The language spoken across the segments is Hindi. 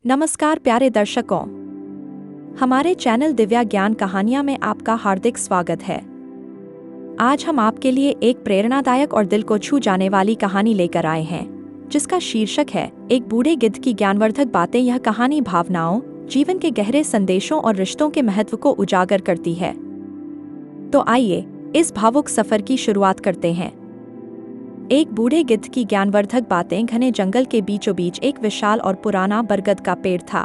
नमस्कार प्यारे दर्शकों, हमारे चैनल दिव्या ज्ञान कहानियां में आपका हार्दिक स्वागत है। आज हम आपके लिए एक प्रेरणादायक और दिल को छू जाने वाली कहानी लेकर आए हैं, जिसका शीर्षक है एक बूढ़े गिद्ध की ज्ञानवर्धक बातें। यह कहानी भावनाओं, जीवन के गहरे संदेशों और रिश्तों के महत्व को उजागर करती है। तो आइए इस भावुक सफर की शुरुआत करते हैं। एक बूढ़े गिद्ध की ज्ञानवर्धक बातें। घने जंगल के बीचों बीच एक विशाल और पुराना बरगद का पेड़ था।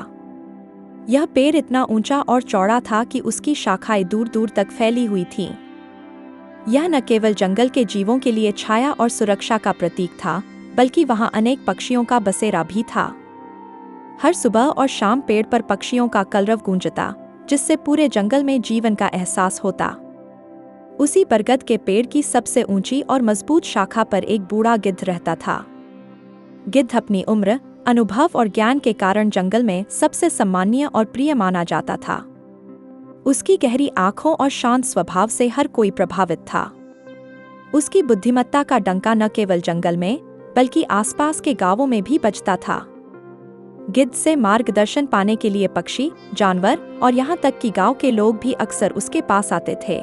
यह पेड़ इतना ऊंचा और चौड़ा था कि उसकी शाखाएं दूर दूर तक फैली हुई थीं। यह न केवल जंगल के जीवों के लिए छाया और सुरक्षा का प्रतीक था, बल्कि वहां अनेक पक्षियों का बसेरा भी था। हर सुबह और शाम पेड़ पर पक्षियों का कलरव गूंजता, जिससे पूरे जंगल में जीवन का एहसास होता। उसी बरगद के पेड़ की सबसे ऊंची और मजबूत शाखा पर एक बूढ़ा गिद्ध रहता था। गिद्ध अपनी उम्र, अनुभव और ज्ञान के कारण जंगल में सबसे सम्मानीय और प्रिय माना जाता था। उसकी गहरी आंखों और शांत स्वभाव से हर कोई प्रभावित था। उसकी बुद्धिमत्ता का डंका न केवल जंगल में, बल्कि आसपास के गांवों में भी बजता था। गिद्ध से मार्गदर्शन पाने के लिए पक्षी, जानवर और यहाँ तक कि गांव के लोग भी अक्सर उसके पास आते थे।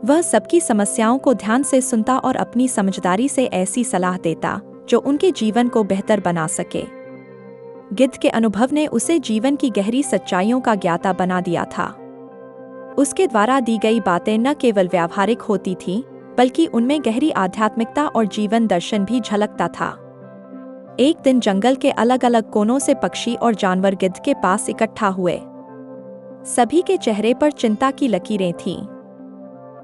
वह सबकी समस्याओं को ध्यान से सुनता और अपनी समझदारी से ऐसी सलाह देता जो उनके जीवन को बेहतर बना सके। गिद्ध के अनुभव ने उसे जीवन की गहरी सच्चाइयों का ज्ञाता बना दिया था। उसके द्वारा दी गई बातें न केवल व्यावहारिक होती थीं, बल्कि उनमें गहरी आध्यात्मिकता और जीवन दर्शन भी झलकता था। एक दिन जंगल के अलग अलग कोनों से पक्षी और जानवर गिद्ध के पास इकट्ठा हुए। सभी के चेहरे पर चिंता की लकीरें थीं।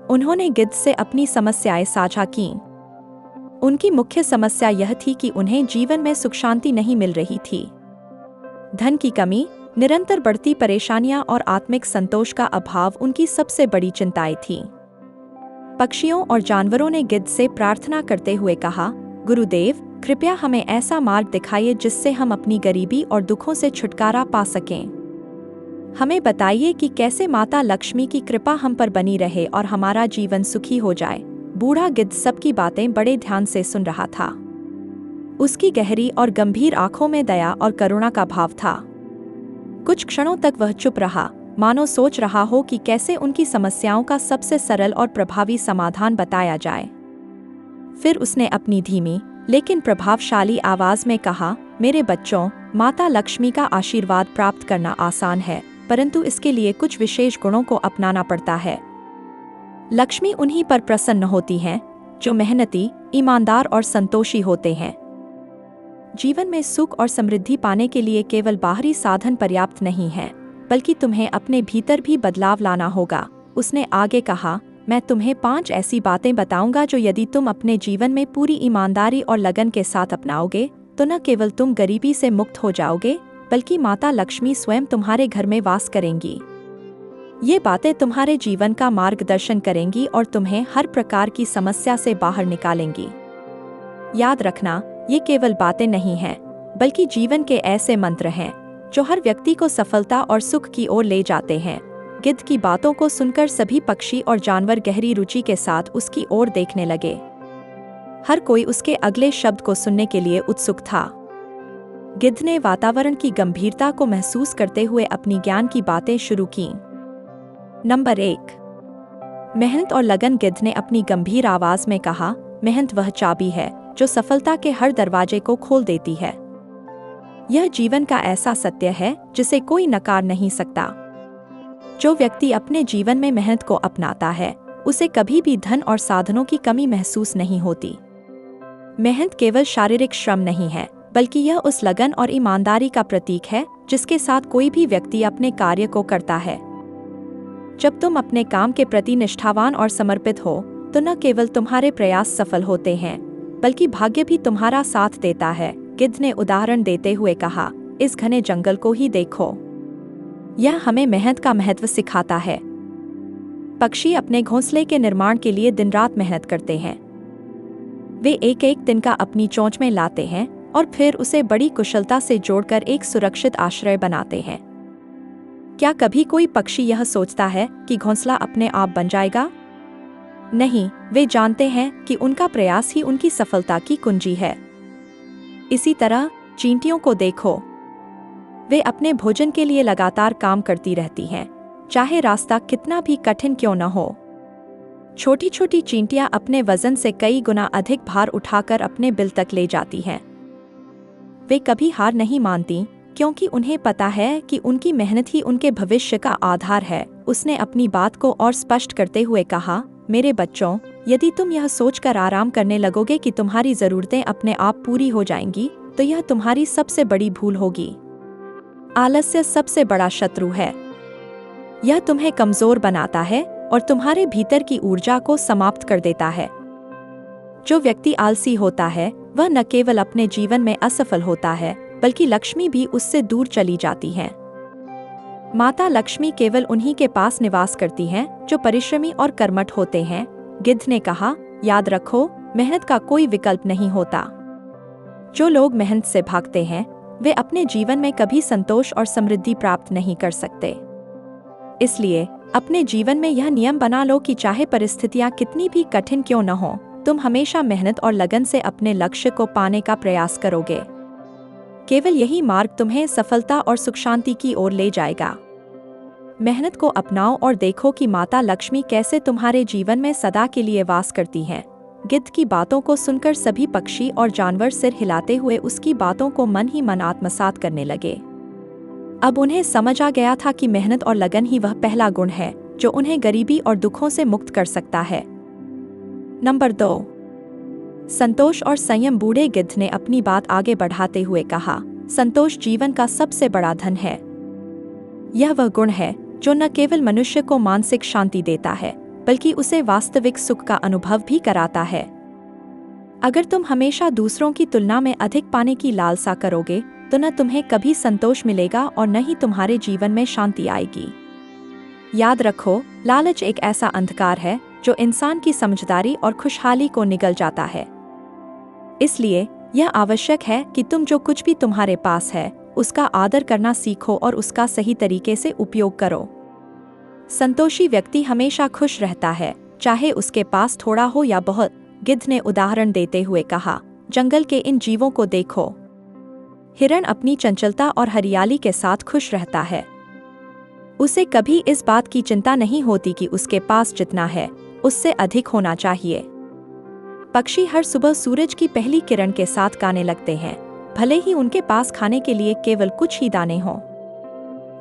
उन्होंने गिद्ध से अपनी समस्याएं साझा कीं। उनकी मुख्य समस्या यह थी कि उन्हें जीवन में सुख शांति नहीं मिल रही थी। धन की कमी, निरंतर बढ़ती परेशानियां और आत्मिक संतोष का अभाव उनकी सबसे बड़ी चिंताएं थीं। पक्षियों और जानवरों ने गिद्ध से प्रार्थना करते हुए कहा, गुरुदेव, कृपया हमें ऐसा मार्ग दिखाइए जिससे हम अपनी गरीबी और दुखों से छुटकारा पा सकें। हमें बताइए कि कैसे माता लक्ष्मी की कृपा हम पर बनी रहे और हमारा जीवन सुखी हो जाए। बूढ़ा गिद्ध सबकी बातें बड़े ध्यान से सुन रहा था। उसकी गहरी और गंभीर आंखों में दया और करुणा का भाव था। कुछ क्षणों तक वह चुप रहा, मानो सोच रहा हो कि कैसे उनकी समस्याओं का सबसे सरल और प्रभावी समाधान बताया जाए। फिर उसने अपनी धीमी लेकिन प्रभावशाली आवाज में कहा, मेरे बच्चों, माता लक्ष्मी का आशीर्वाद प्राप्त करना आसान है, परंतु इसके लिए कुछ विशेष गुणों को अपनाना पड़ता है। लक्ष्मी उन्हीं पर प्रसन्न होती हैं जो मेहनती, ईमानदार और संतोषी होते हैं। जीवन में सुख और समृद्धि पाने के लिए केवल बाहरी साधन पर्याप्त नहीं है, बल्कि तुम्हें अपने भीतर भी बदलाव लाना होगा। उसने आगे कहा, मैं तुम्हें 5 ऐसी बातें बताऊंगा जो यदि तुम अपने जीवन में पूरी ईमानदारी और लगन के साथ अपनाओगे, तो न केवल तुम गरीबी से मुक्त हो जाओगे, बल्कि माता लक्ष्मी स्वयं तुम्हारे घर में वास करेंगी। ये बातें तुम्हारे जीवन का मार्गदर्शन करेंगी और तुम्हें हर प्रकार की समस्या से बाहर निकालेंगी। याद रखना, ये केवल बातें नहीं हैं, बल्कि जीवन के ऐसे मंत्र हैं जो हर व्यक्ति को सफलता और सुख की ओर ले जाते हैं। गिद्ध की बातों को सुनकर सभी पक्षी और जानवर गहरी रुचि के साथ उसकी ओर देखने लगे। हर कोई उसके अगले शब्द को सुनने के लिए उत्सुक था। गिद्ध ने वातावरण की गंभीरता को महसूस करते हुए अपनी ज्ञान की बातें शुरू कीं। नंबर 1, मेहनत और लगन। गिद्ध ने अपनी गंभीर आवाज में कहा, मेहनत वह चाबी है जो सफलता के हर दरवाजे को खोल देती है। यह जीवन का ऐसा सत्य है जिसे कोई नकार नहीं सकता। जो व्यक्ति अपने जीवन में मेहनत को अपनाता है, उसे कभी भी धन और साधनों की कमी महसूस नहीं होती। मेहनत केवल शारीरिक श्रम नहीं है, बल्कि यह उस लगन और ईमानदारी का प्रतीक है जिसके साथ कोई भी व्यक्ति अपने कार्य को करता है। जब तुम अपने काम के प्रति निष्ठावान और समर्पित हो, तो न केवल तुम्हारे प्रयास सफल होते हैं, बल्कि भाग्य भी तुम्हारा साथ देता है। गिद्ध ने उदाहरण देते हुए कहा, इस घने जंगल को ही देखो। यह हमें मेहनत का महत्व सिखाता है। पक्षी अपने घोंसले के निर्माण के लिए दिन रात मेहनत करते हैं। वे एक एक तिनका अपनी चोंच में लाते हैं और फिर उसे बड़ी कुशलता से जोड़कर एक सुरक्षित आश्रय बनाते हैं। क्या कभी कोई पक्षी यह सोचता है कि घोंसला अपने आप बन जाएगा? नहीं, वे जानते हैं कि उनका प्रयास ही उनकी सफलता की कुंजी है। इसी तरह चींटियों को देखो, वे अपने भोजन के लिए लगातार काम करती रहती हैं, चाहे रास्ता कितना भी कठिन क्यों न हो। छोटी छोटी चींटियां अपने वजन से कई गुना अधिक भार उठाकर अपने बिल तक ले जाती हैं। वे कभी हार नहीं मानती, क्योंकि उन्हें पता है कि उनकी मेहनत ही उनके भविष्य का आधार है। उसने अपनी बात को और स्पष्ट करते हुए कहा, मेरे बच्चों, यदि तुम यह सोचकर आराम करने लगोगे कि तुम्हारी ज़रूरतें अपने आप पूरी हो जाएंगी, तो यह तुम्हारी सबसे बड़ी भूल होगी। आलस्य सबसे बड़ा शत्रु है। यह तुम्हें कमज़ोर बनाता है और तुम्हारे भीतर की ऊर्जा को समाप्त कर देता है। जो व्यक्ति आलसी होता है वह न केवल अपने जीवन में असफल होता है, बल्कि लक्ष्मी भी उससे दूर चली जाती हैं। माता लक्ष्मी केवल उन्हीं के पास निवास करती हैं जो परिश्रमी और कर्मठ होते हैं। गिद्ध ने कहा, याद रखो, मेहनत का कोई विकल्प नहीं होता। जो लोग मेहनत से भागते हैं वे अपने जीवन में कभी संतोष और समृद्धि प्राप्त नहीं कर सकते। इसलिए अपने जीवन में यह नियम बना लो कि चाहे परिस्थितियां कितनी भी कठिन क्यों न हो, तुम हमेशा मेहनत और लगन से अपने लक्ष्य को पाने का प्रयास करोगे। केवल यही मार्ग तुम्हें सफलता और सुख शांति की ओर ले जाएगा। मेहनत को अपनाओ और देखो कि माता लक्ष्मी कैसे तुम्हारे जीवन में सदा के लिए वास करती हैं। गिद्ध की बातों को सुनकर सभी पक्षी और जानवर सिर हिलाते हुए उसकी बातों को मन ही मन आत्मसात करने लगे। अब उन्हें समझ आ गया था कि मेहनत और लगन ही वह पहला गुण है जो उन्हें गरीबी और दुखों से मुक्त कर सकता है। नंबर 2, संतोष और संयम। बूढ़े गिद्ध ने अपनी बात आगे बढ़ाते हुए कहा, संतोष जीवन का सबसे बड़ा धन है। यह वह गुण है जो न केवल मनुष्य को मानसिक शांति देता है, बल्कि उसे वास्तविक सुख का अनुभव भी कराता है। अगर तुम हमेशा दूसरों की तुलना में अधिक पाने की लालसा करोगे, तो न तुम्हें कभी संतोष मिलेगा और न ही तुम्हारे जीवन में शांति आएगी। याद रखो, लालच एक ऐसा अंधकार है जो इंसान की समझदारी और खुशहाली को निगल जाता है। इसलिए यह आवश्यक है कि तुम जो कुछ भी तुम्हारे पास है उसका आदर करना सीखो और उसका सही तरीके से उपयोग करो। संतोषी व्यक्ति हमेशा खुश रहता है, चाहे उसके पास थोड़ा हो या बहुत। गिद्ध ने उदाहरण देते हुए कहा, जंगल के इन जीवों को देखो। हिरण अपनी चंचलता और हरियाली के साथ खुश रहता है। उसे कभी इस बात की चिंता नहीं होती कि उसके पास जितना है उससे अधिक होना चाहिए। पक्षी हर सुबह सूरज की पहली किरण के साथ गाने लगते हैं, भले ही उनके पास खाने के लिए केवल कुछ ही दाने हों।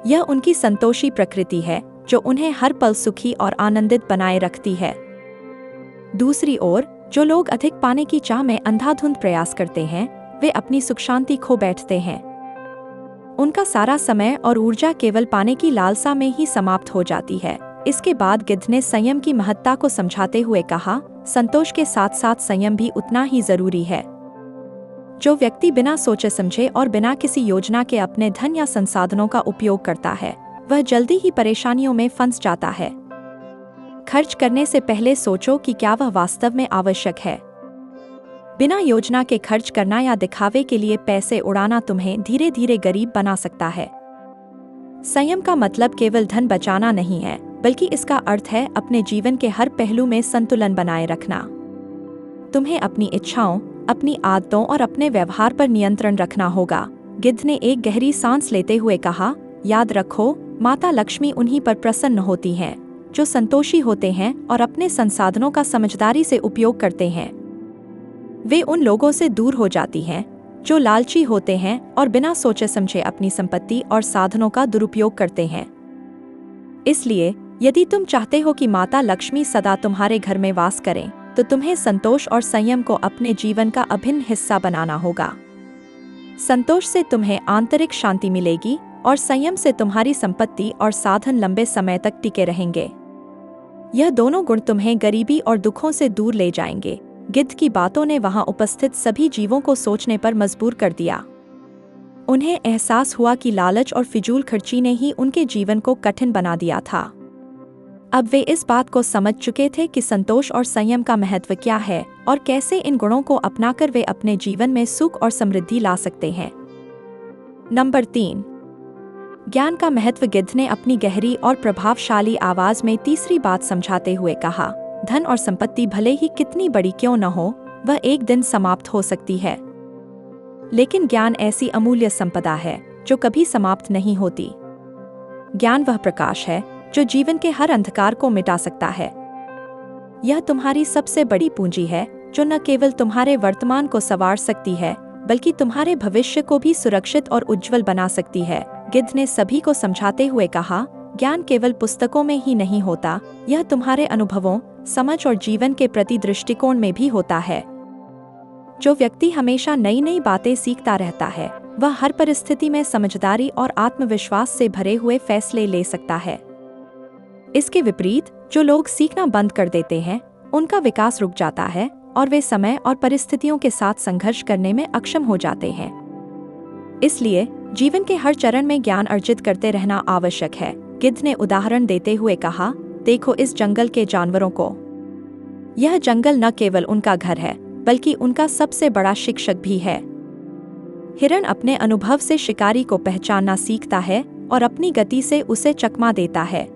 यह उनकी संतोषी प्रकृति है जो उन्हें हर पल सुखी और आनंदित बनाए रखती है। दूसरी ओर, जो लोग अधिक पाने की चाह में अंधाधुंध प्रयास करते हैं, वे अपनी सुख शांति खो बैठते हैं। उनका सारा समय और ऊर्जा केवल पाने की लालसा में ही समाप्त हो जाती है। इसके बाद गिद्ध ने संयम की महत्ता को समझाते हुए कहा, संतोष के साथ साथ संयम भी उतना ही जरूरी है। जो व्यक्ति बिना सोचे समझे और बिना किसी योजना के अपने धन या संसाधनों का उपयोग करता है, वह जल्दी ही परेशानियों में फंस जाता है। खर्च करने से पहले सोचो कि क्या वह वास्तव में आवश्यक है। बिना योजना के खर्च करना या दिखावे के लिए पैसे उड़ाना तुम्हें धीरे धीरे गरीब बना सकता है। संयम का मतलब केवल धन बचाना नहीं है, बल्कि इसका अर्थ है अपने जीवन के हर पहलू में संतुलन बनाए रखना। तुम्हें अपनी इच्छाओं, अपनी आदतों और अपने व्यवहार पर नियंत्रण रखना होगा। गिद्ध ने एक गहरी सांस लेते हुए कहा, याद रखो, माता लक्ष्मी उन्हीं पर प्रसन्न होती हैं जो संतोषी होते हैं और अपने संसाधनों का समझदारी से उपयोग करते हैं। वे उन लोगों से दूर हो जाती हैं जो लालची होते हैं और बिना सोचे समझे अपनी संपत्ति और साधनों का दुरुपयोग करते हैं। इसलिए यदि तुम चाहते हो कि माता लक्ष्मी सदा तुम्हारे घर में वास करें, तो तुम्हें संतोष और संयम को अपने जीवन का अभिन्न हिस्सा बनाना होगा। संतोष से तुम्हें आंतरिक शांति मिलेगी और संयम से तुम्हारी संपत्ति और साधन लंबे समय तक टिके रहेंगे। यह दोनों गुण तुम्हें गरीबी और दुखों से दूर ले जाएंगे। गिद्ध की बातों ने वहां उपस्थित सभी जीवों को सोचने पर मजबूर कर दिया। उन्हें एहसास हुआ कि लालच और फिजूल खर्ची ने ही उनके जीवन को कठिन बना दिया था। अब वे इस बात को समझ चुके थे कि संतोष और संयम का महत्व क्या है और कैसे इन गुणों को अपनाकर वे अपने जीवन में सुख और समृद्धि ला सकते हैं। नंबर 3, ज्ञान का महत्व। गिद्ध ने अपनी गहरी और प्रभावशाली आवाज में तीसरी बात समझाते हुए कहा, धन और संपत्ति भले ही कितनी बड़ी क्यों न हो, वह एक दिन समाप्त हो सकती है। लेकिन ज्ञान ऐसी अमूल्य संपदा है जो कभी समाप्त नहीं होती। ज्ञान वह प्रकाश है जो जीवन के हर अंधकार को मिटा सकता है। यह तुम्हारी सबसे बड़ी पूंजी है जो न केवल तुम्हारे वर्तमान को संवार सकती है बल्कि तुम्हारे भविष्य को भी सुरक्षित और उज्जवल बना सकती है। गिद्ध ने सभी को समझाते हुए कहा, ज्ञान केवल पुस्तकों में ही नहीं होता, यह तुम्हारे अनुभवों, समझ और जीवन के प्रति दृष्टिकोण में भी होता है। जो व्यक्ति हमेशा नई नई बातें सीखता रहता है वह हर परिस्थिति में समझदारी और आत्मविश्वास से भरे हुए फैसले ले सकता है। इसके विपरीत जो लोग सीखना बंद कर देते हैं उनका विकास रुक जाता है और वे समय और परिस्थितियों के साथ संघर्ष करने में अक्षम हो जाते हैं। इसलिए जीवन के हर चरण में ज्ञान अर्जित करते रहना आवश्यक है। गिद्ध ने उदाहरण देते हुए कहा, देखो इस जंगल के जानवरों को। यह जंगल न केवल उनका घर है बल्कि उनका सबसे बड़ा शिक्षक भी है। हिरण अपने अनुभव से शिकारी को पहचानना सीखता है और अपनी गति से उसे चकमा देता है।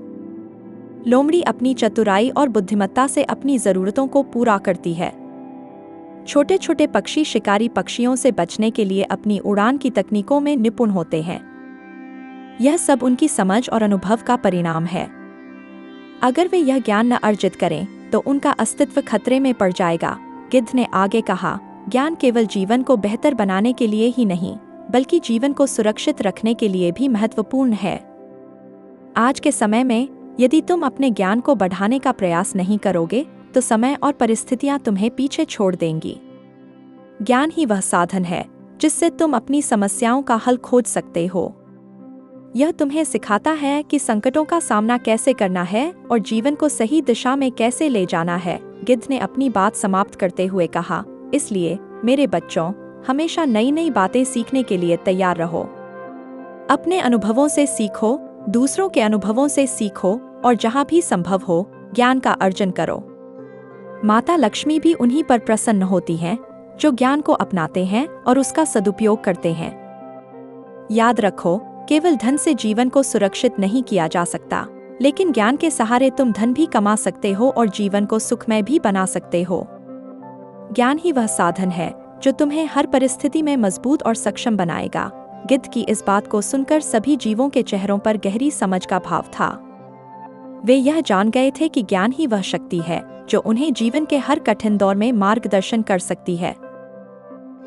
लोमड़ी अपनी चतुराई और बुद्धिमत्ता से अपनी जरूरतों को पूरा करती है। छोटे छोटे पक्षी शिकारी पक्षियों से बचने के लिए अपनी उड़ान की तकनीकों में निपुण होते हैं। यह सब उनकी समझ और अनुभव का परिणाम है। अगर वे यह ज्ञान न अर्जित करें तो उनका अस्तित्व खतरे में पड़ जाएगा। गिद्ध ने आगे कहा, ज्ञान केवल जीवन को बेहतर बनाने के लिए ही नहीं बल्कि जीवन को सुरक्षित रखने के लिए भी महत्वपूर्ण है। आज के समय में यदि तुम अपने ज्ञान को बढ़ाने का प्रयास नहीं करोगे तो समय और परिस्थितियां तुम्हें पीछे छोड़ देंगी। ज्ञान ही वह साधन है जिससे तुम अपनी समस्याओं का हल खोज सकते हो। यह तुम्हें सिखाता है कि संकटों का सामना कैसे करना है और जीवन को सही दिशा में कैसे ले जाना है। गिद्ध ने अपनी बात समाप्त करते हुए कहा, इसलिए मेरे बच्चों, हमेशा नई नई बातें सीखने के लिए तैयार रहो। अपने अनुभवों से सीखो, दूसरों के अनुभवों से सीखो और जहां भी संभव हो ज्ञान का अर्जन करो। माता लक्ष्मी भी उन्हीं पर प्रसन्न होती हैं जो ज्ञान को अपनाते हैं और उसका सदुपयोग करते हैं। याद रखो, केवल धन से जीवन को सुरक्षित नहीं किया जा सकता, लेकिन ज्ञान के सहारे तुम धन भी कमा सकते हो और जीवन को सुखमय भी बना सकते हो। ज्ञान ही वह साधन है जो तुम्हें हर परिस्थिति में मजबूत और सक्षम बनाएगा। गिद्ध की इस बात को सुनकर सभी जीवों के चेहरों पर गहरी समझ का भाव था। वे यह जान गए थे कि ज्ञान ही वह शक्ति है जो उन्हें जीवन के हर कठिन दौर में मार्गदर्शन कर सकती है।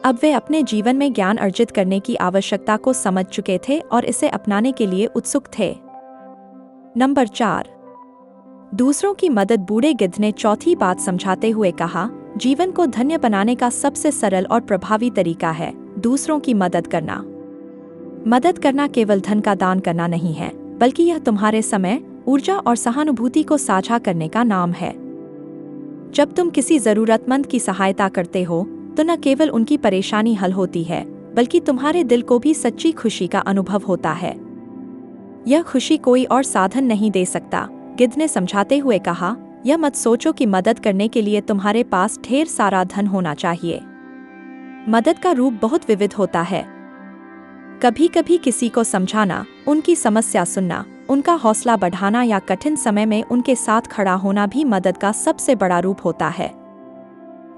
अब वे अपने जीवन में ज्ञान अर्जित करने की आवश्यकता को समझ चुके थे और इसे अपनाने के लिए उत्सुक थे। नंबर 4, दूसरों की मदद। बूढ़े गिद्ध ने चौथी बात समझाते हुए कहा, जीवन को धन्य बनाने का सबसे सरल और प्रभावी तरीका है दूसरों की मदद करना। मदद करना केवल धन का दान करना नहीं है, बल्कि यह तुम्हारे समय, ऊर्जा और सहानुभूति को साझा करने का नाम है। जब तुम किसी जरूरतमंद की सहायता करते हो तो न केवल उनकी परेशानी हल होती है, बल्कि तुम्हारे दिल को भी सच्ची खुशी का अनुभव होता है। यह खुशी कोई और साधन नहीं दे सकता। गिद्ध ने समझाते हुए कहा, यह मत सोचो कि मदद करने के लिए तुम्हारे पास ढेर सारा धन होना चाहिए। मदद का रूप बहुत विविध होता है। कभी कभी किसी को समझाना, उनकी समस्या सुनना, उनका हौसला बढ़ाना या कठिन समय में उनके साथ खड़ा होना भी मदद का सबसे बड़ा रूप होता है।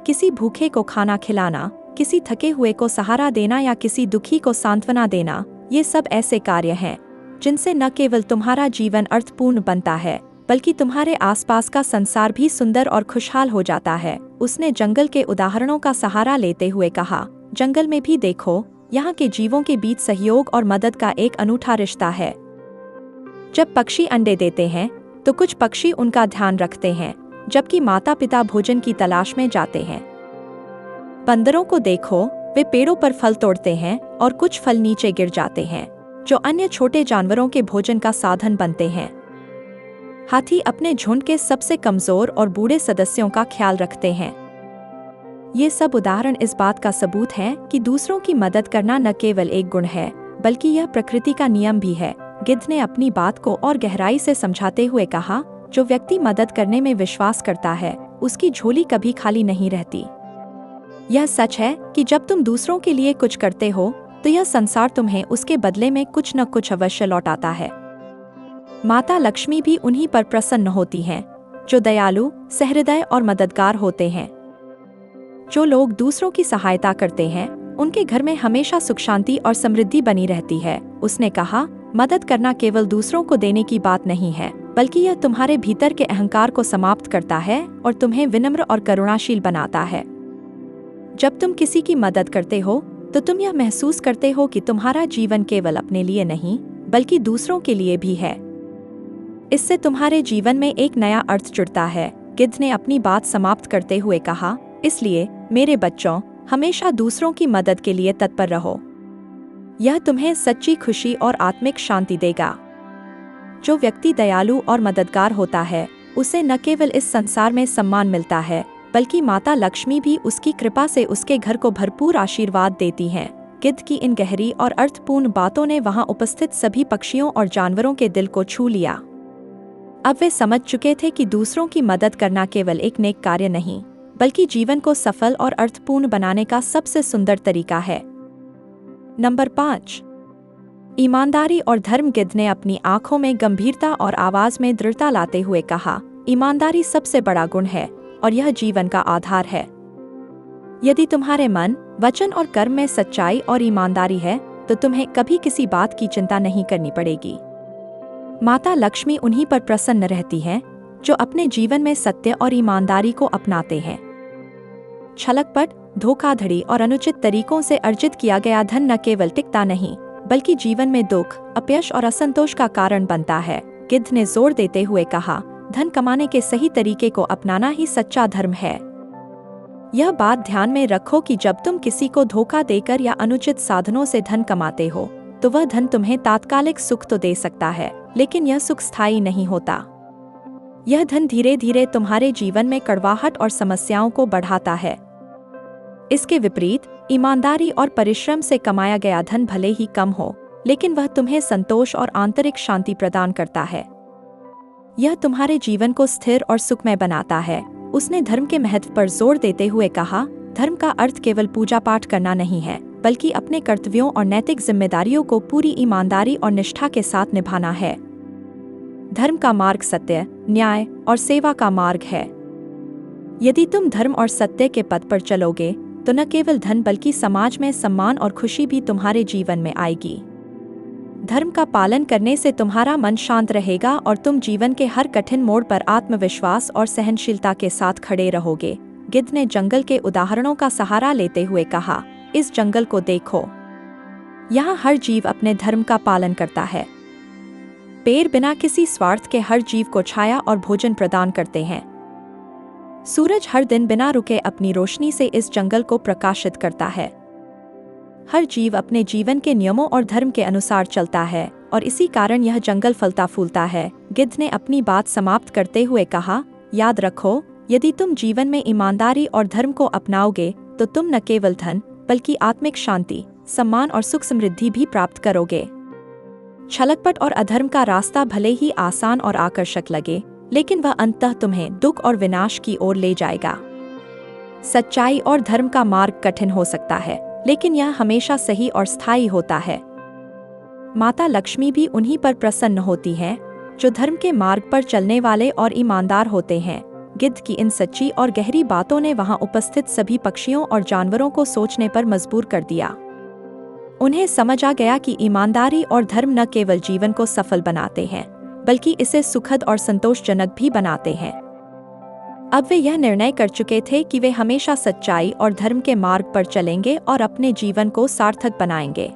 किसी भूखे को खाना खिलाना, किसी थके हुए को सहारा देना या किसी दुखी को सांत्वना देना, ये सब ऐसे कार्य हैं जिनसे न केवल तुम्हारा जीवन अर्थपूर्ण बनता है, बल्कि तुम्हारे आसपास का संसार भी सुंदर और खुशहाल हो जाता है। उसने जंगल के उदाहरणों का सहारा लेते हुए कहा, जंगल में भी देखो, यहाँ के जीवों के बीच सहयोग और मदद का एक अनूठा रिश्ता है। जब पक्षी अंडे देते हैं तो कुछ पक्षी उनका ध्यान रखते हैं, जबकि माता पिता भोजन की तलाश में जाते हैं। बंदरों को देखो, वे पेड़ों पर फल तोड़ते हैं और कुछ फल नीचे गिर जाते हैं, जो अन्य छोटे जानवरों के भोजन का साधन बनते हैं। हाथी अपने झुंड के सबसे कमजोर और बूढ़े सदस्यों का ख्याल रखते हैं। ये सब उदाहरण इस बात का सबूत हैं कि दूसरों की मदद करना न केवल एक गुण है, बल्कि यह प्रकृति का नियम भी है। गिद्ध ने अपनी बात को और गहराई से समझाते हुए कहा, जो व्यक्ति मदद करने में विश्वास करता है, उसकी झोली कभी खाली नहीं रहती। यह सच है कि जब तुम दूसरों के लिए कुछ करते हो तो यह संसार तुम्हें उसके बदले में कुछ न कुछ अवश्य लौटाता है। माता लक्ष्मी भी उन्हीं पर प्रसन्न होती हैं, जो दयालु, सहृदय और मददगार होते हैं। जो लोग दूसरों की सहायता करते हैं उनके घर में हमेशा सुख शांति और समृद्धि बनी रहती है। उसने कहा, मदद करना केवल दूसरों को देने की बात नहीं है, बल्कि यह तुम्हारे भीतर के अहंकार को समाप्त करता है और तुम्हें विनम्र और करुणाशील बनाता है। जब तुम किसी की मदद करते हो तो तुम यह महसूस करते हो कि तुम्हारा जीवन केवल अपने लिए नहीं, बल्कि दूसरों के लिए भी है। इससे तुम्हारे जीवन में एक नया अर्थ जुड़ता है। गिद्ध ने अपनी बात समाप्त करते हुए कहा, इसलिए मेरे बच्चों, हमेशा दूसरों की मदद के लिए तत्पर रहो। यह तुम्हें सच्ची खुशी और आत्मिक शांति देगा। जो व्यक्ति दयालु और मददगार होता है, उसे न केवल इस संसार में सम्मान मिलता है, बल्कि माता लक्ष्मी भी उसकी कृपा से उसके घर को भरपूर आशीर्वाद देती हैं। गिद्ध की इन गहरी और अर्थपूर्ण बातों ने वहां उपस्थित सभी पक्षियों और जानवरों के दिल को छू लिया। अब वे समझ चुके थे कि दूसरों की मदद करना केवल एक नेक कार्य नहीं, बल्कि जीवन को सफल और अर्थपूर्ण बनाने का सबसे सुंदर तरीका है। नंबर 5, ईमानदारी और धर्म। गिद्ध ने अपनी आंखों में गंभीरता और आवाज में दृढ़ता लाते हुए कहा, ईमानदारी सबसे बड़ा गुण है और यह जीवन का आधार है। यदि तुम्हारे मन, वचन और कर्म में सच्चाई और ईमानदारी है, तो तुम्हें कभी किसी बात की चिंता नहीं करनी पड़ेगी। माता लक्ष्मी उन्हीं पर प्रसन्न रहती हैं जो अपने जीवन में सत्य और ईमानदारी को अपनाते हैं। छलकपट, धोखाधड़ी और अनुचित तरीकों से अर्जित किया गया धन न केवल टिकता नहीं, बल्कि जीवन में दुख, अपयश और असंतोष का कारण बनता है। गिद्ध ने जोर देते हुए कहा, धन कमाने के सही तरीके को अपनाना ही सच्चा धर्म है। यह बात ध्यान में रखो कि जब तुम किसी को धोखा देकर या अनुचित साधनों से धन कमाते हो, तो वह धन तुम्हें तात्कालिक सुख तो दे सकता है, लेकिन यह सुख स्थायी नहीं होता। यह धन धीरे धीरे तुम्हारे जीवन में कड़वाहट और समस्याओं को बढ़ाता है। इसके विपरीत, ईमानदारी और परिश्रम से कमाया गया धन भले ही कम हो, लेकिन वह तुम्हें संतोष और आंतरिक शांति प्रदान करता है। यह तुम्हारे जीवन को स्थिर और सुखमय बनाता है। उसने धर्म के महत्व पर जोर देते हुए कहा, धर्म का अर्थ केवल पूजा पाठ करना नहीं है, बल्कि अपने कर्तव्यों और नैतिक जिम्मेदारियों को पूरी ईमानदारी और निष्ठा के साथ निभाना है। धर्म का मार्ग सत्य, न्याय और सेवा का मार्ग है। यदि तुम धर्म और सत्य के पथ पर चलोगे, तो न केवल धन बल्कि समाज में सम्मान और खुशी भी तुम्हारे जीवन में आएगी। धर्म का पालन करने से तुम्हारा मन शांत रहेगा और तुम जीवन के हर कठिन मोड़ पर आत्मविश्वास और सहनशीलता के साथ खड़े रहोगे। गिद्ध ने जंगल के उदाहरणों का सहारा लेते हुए कहा, इस जंगल को देखो। यहाँ हर जीव अपने धर्म का पालन करता है। पेड़ बिना किसी स्वार्थ के हर जीव को छाया और भोजन प्रदान करते हैं। सूरज हर दिन बिना रुके अपनी रोशनी से इस जंगल को प्रकाशित करता है। हर जीव अपने जीवन के नियमों और धर्म के अनुसार चलता है और इसी कारण यह जंगल फलता फूलता है। गिद्ध ने अपनी बात समाप्त करते हुए कहा, याद रखो, यदि तुम जीवन में ईमानदारी और धर्म को अपनाओगे, तो तुम न केवल धन बल्कि आत्मिक शांति, सम्मान और सुख समृद्धि भी प्राप्त करोगे। छलकपट और अधर्म का रास्ता भले ही आसान और आकर्षक लगे, लेकिन वह अंततः तुम्हें दुख और विनाश की ओर ले जाएगा। सच्चाई और धर्म का मार्ग कठिन हो सकता है, लेकिन यह हमेशा सही और स्थायी होता है। माता लक्ष्मी भी उन्हीं पर प्रसन्न होती हैं जो धर्म के मार्ग पर चलने वाले और ईमानदार होते हैं। गिद्ध की इन सच्ची और गहरी बातों ने वहां उपस्थित सभी पक्षियों और जानवरों को सोचने पर मजबूर कर दिया। उन्हें समझ आ गया कि ईमानदारी और धर्म न केवल जीवन को सफल बनाते हैं, बल्कि इसे सुखद और संतोषजनक भी बनाते हैं। अब वे यह निर्णय कर चुके थे कि वे हमेशा सच्चाई और धर्म के मार्ग पर चलेंगे और अपने जीवन को सार्थक बनाएंगे।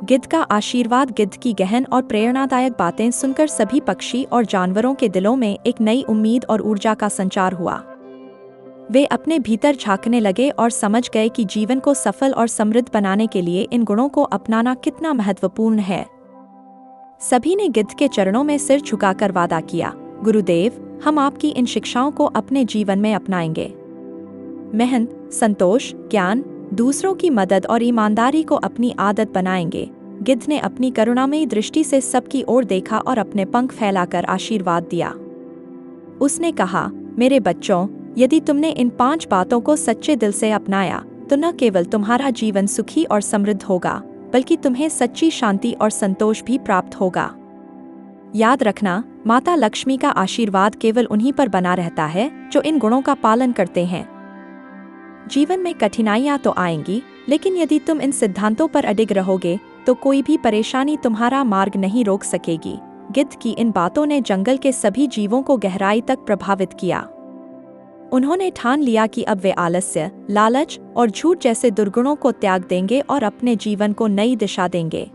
गिद्ध का आशीर्वाद। गिद्ध की गहन और प्रेरणादायक बातें सुनकर सभी पक्षी और जानवरों के दिलों में एक नई उम्मीद और ऊर्जा का संचार हुआ। वे अपने भीतर झांकने लगे और समझ गए कि जीवन को सफल और समृद्ध बनाने के लिए इन गुणों को अपनाना कितना महत्वपूर्ण है। सभी ने गिद्ध के चरणों में सिर झुकाकर वादा किया, गुरुदेव, हम आपकी इन शिक्षाओं को अपने जीवन में अपनाएंगे। मेहनत, संतोष, ज्ञान, दूसरों की मदद और ईमानदारी को अपनी आदत बनाएंगे। गिद्ध ने अपनी करुणामयी दृष्टि से सबकी ओर देखा और अपने पंख फैलाकर आशीर्वाद दिया। उसने कहा, मेरे बच्चों, यदि तुमने इन 5 बातों को सच्चे दिल से अपनाया, तो न केवल तुम्हारा जीवन सुखी और समृद्ध होगा, बल्कि तुम्हें सच्ची शांति और संतोष भी प्राप्त होगा। याद रखना, माता लक्ष्मी का आशीर्वाद केवल उन्हीं पर बना रहता है जो इन गुणों का पालन करते हैं। जीवन में कठिनाइयां तो आएंगी, लेकिन यदि तुम इन सिद्धांतों पर अडिग रहोगे तो कोई भी परेशानी तुम्हारा मार्ग नहीं रोक सकेगी। गिद्ध की इन बातों ने जंगल के सभी जीवों को गहराई तक प्रभावित किया। उन्होंने ठान लिया कि अब वे आलस्य, लालच और झूठ जैसे दुर्गुणों को त्याग देंगे और अपने जीवन को नई दिशा देंगे।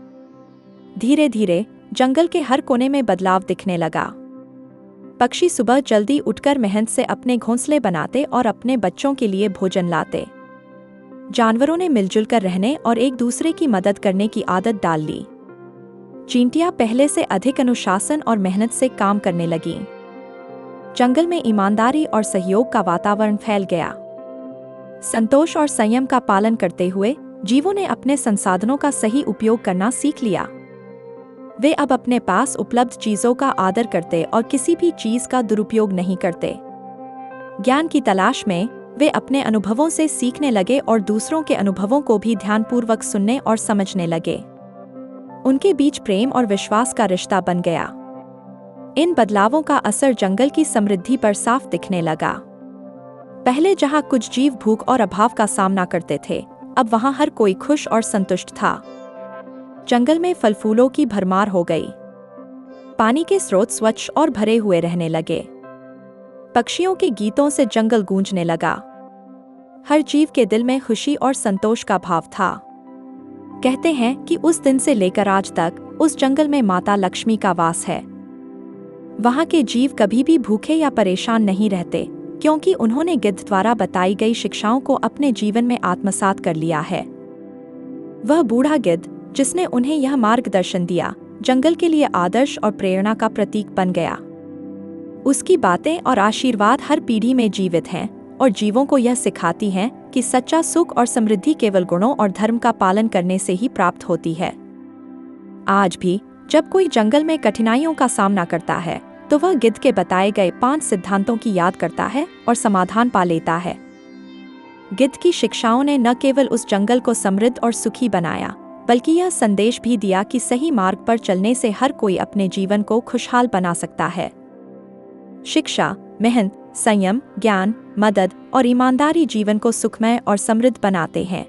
धीरे धीरे जंगल के हर कोने में बदलाव दिखने लगा। पक्षी सुबह जल्दी उठकर मेहनत से अपने घोंसले बनाते और अपने बच्चों के लिए भोजन लाते। जानवरों ने मिलजुल कर रहने और एक दूसरे की मदद करने की आदत डाल ली। चींटियां पहले से अधिक अनुशासन और मेहनत से काम करने लगीं। जंगल में ईमानदारी और सहयोग का वातावरण फैल गया। संतोष और संयम का पालन करते हुए जीवों ने अपने संसाधनों का सही उपयोग करना सीख लिया। वे अब अपने पास उपलब्ध चीजों का आदर करते और किसी भी चीज का दुरुपयोग नहीं करते। ज्ञान की तलाश में वे अपने अनुभवों से सीखने लगे और दूसरों के अनुभवों को भी ध्यानपूर्वक सुनने और समझने लगे। उनके बीच प्रेम और विश्वास का रिश्ता बन गया। इन बदलावों का असर जंगल की समृद्धि पर साफ दिखने लगा। पहले जहां कुछ जीव भूख और अभाव का सामना करते थे, अब वहां हर कोई खुश और संतुष्ट था। जंगल में फल फूलों की भरमार हो गई। पानी के स्रोत स्वच्छ और भरे हुए रहने लगे। पक्षियों के गीतों से जंगल गूंजने लगा। हर जीव के दिल में खुशी और संतोष का भाव था। कहते हैं कि उस दिन से लेकर आज तक उस जंगल में माता लक्ष्मी का वास है। वहां के जीव कभी भी भूखे या परेशान नहीं रहते, क्योंकि उन्होंने गिद्ध द्वारा बताई गई शिक्षाओं को अपने जीवन में आत्मसात कर लिया है। वह बूढ़ा गिद्ध जिसने उन्हें यह मार्गदर्शन दिया, जंगल के लिए आदर्श और प्रेरणा का प्रतीक बन गया। उसकी बातें और आशीर्वाद हर पीढ़ी में जीवित हैं और जीवों को यह सिखाती हैं कि सच्चा सुख और समृद्धि केवल गुणों और धर्म का पालन करने से ही प्राप्त होती है। आज भी जब कोई जंगल में कठिनाइयों का सामना करता है तो वह गिद्ध के बताए गए 5 सिद्धांतों की याद करता है और समाधान पा लेता है। गिद्ध की शिक्षाओं ने न केवल उस जंगल को समृद्ध और सुखी बनाया, बल्कि यह संदेश भी दिया कि सही मार्ग पर चलने से हर कोई अपने जीवन को खुशहाल बना सकता है। शिक्षा, मेहनत, संयम, ज्ञान, मदद और ईमानदारी जीवन को सुखमय और समृद्ध बनाते हैं।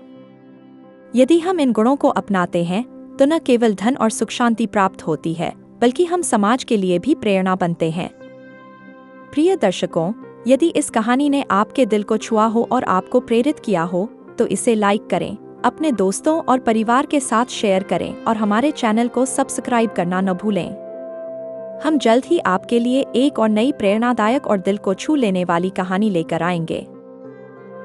यदि हम इन गुणों को अपनाते हैं तो न केवल धन और सुख शांति प्राप्त होती है, बल्कि हम समाज के लिए भी प्रेरणा बनते हैं। प्रिय दर्शकों, यदि इस कहानी ने आपके दिल को छुआ हो और आपको प्रेरित किया हो तो इसे लाइक करें, अपने दोस्तों और परिवार के साथ शेयर करें और हमारे चैनल को सब्सक्राइब करना न भूलें। हम जल्द ही आपके लिए एक और नई प्रेरणादायक और दिल को छू लेने वाली कहानी लेकर आएंगे।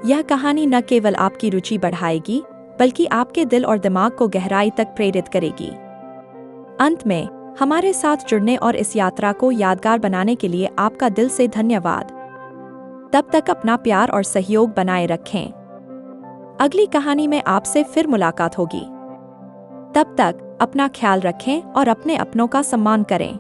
यह कहानी न केवल आपकी रुचि बढ़ाएगी, बल्कि आपके दिल और दिमाग को गहराई तक प्रेरित करेगी। अंत में हमारे साथ जुड़ने और इस यात्रा को यादगार बनाने के लिए आपका दिल से धन्यवाद। तब तक अपना प्यार और सहयोग बनाए रखें। अगली कहानी में आपसे फिर मुलाकात होगी। तब तक अपना ख्याल रखें और अपने अपनों का सम्मान करें।